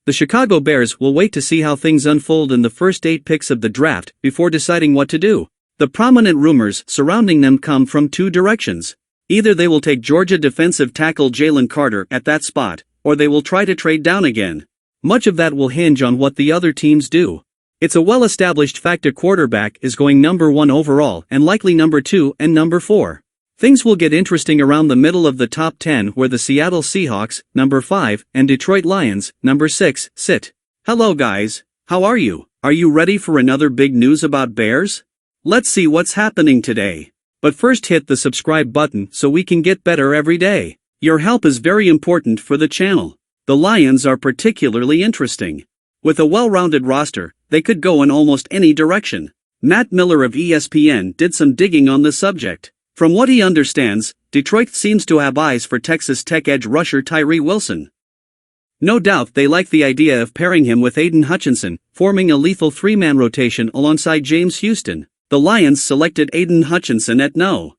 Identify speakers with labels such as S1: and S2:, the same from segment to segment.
S1: The Chicago Bears will wait to see how things unfold in the first 8 picks of the draft before deciding what to do. The prominent rumors surrounding them come from 2 directions. Either they will take Georgia defensive tackle Jalen Carter at that spot, or they will try to trade down again. Much of that will hinge on what the other teams do. It's a well-established fact a quarterback is going number 1 overall and likely number 2 and number 4. Things will get interesting around the middle of the top 10 where the Seattle Seahawks, number 5, and Detroit Lions, number 6, sit. Hello guys, how are you? Are you ready for another big news about Bears? Let's see what's happening today. But first hit the subscribe button so we can get better every day. Your help is very important for the channel. The Lions are particularly interesting. With a well-rounded roster, they could go in almost any direction. Matt Miller of ESPN did some digging on the subject. From what he understands, Detroit seems to have eyes for Texas Tech edge rusher Tyree Wilson. No doubt they like the idea of pairing him with Aiden Hutchinson, forming a lethal 3-man rotation alongside James Houston. The Lions selected Aiden Hutchinson at No.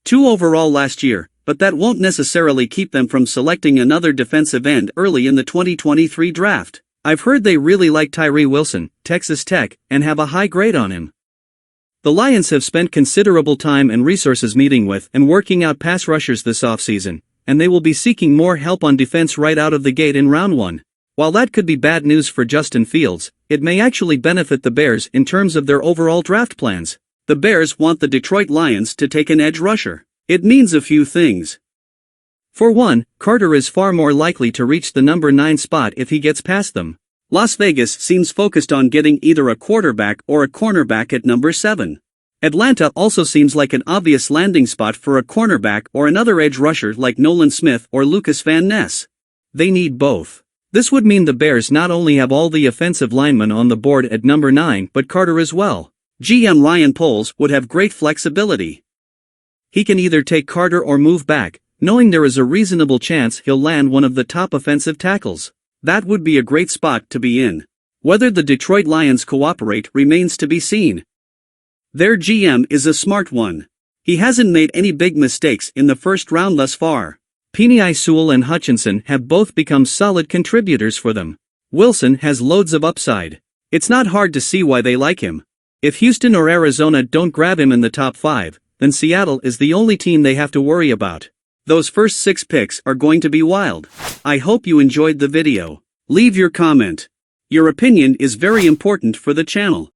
S1: 2 overall last year, but that won't necessarily keep them from selecting another defensive end early in the 2023 draft. I've heard they really like Tyree Wilson, Texas Tech, and have a high grade on him. The Lions have spent considerable time and resources meeting with and working out pass rushers this offseason, and they will be seeking more help on defense right out of the gate in round 1. While that could be bad news for Justin Fields, it may actually benefit the Bears in terms of their overall draft plans. The Bears want the Detroit Lions to take an edge rusher. It means a few things. For one, Carter is far more likely to reach the number 9 spot if he gets past them. Las Vegas seems focused on getting either a quarterback or a cornerback at number 7. Atlanta also seems like an obvious landing spot for a cornerback or another edge rusher like Nolan Smith or Lucas Van Ness. They need both. This would mean the Bears not only have all the offensive linemen on the board at number 9 but Carter as well. GM Ryan Poles would have great flexibility. He can either take Carter or move back, knowing there is a reasonable chance he'll land one of the top offensive tackles. That would be a great spot to be in. Whether the Detroit Lions cooperate remains to be seen. Their GM is a smart one. He hasn't made any big mistakes in the first round thus far. Penei Sewell and Hutchinson have both become solid contributors for them. Wilson has loads of upside. It's not hard to see why they like him. If Houston or Arizona don't grab him in the top 5, then Seattle is the only team they have to worry about. Those first 6 picks are going to be wild. I hope you enjoyed the video. Leave your comment. Your opinion is very important for the channel.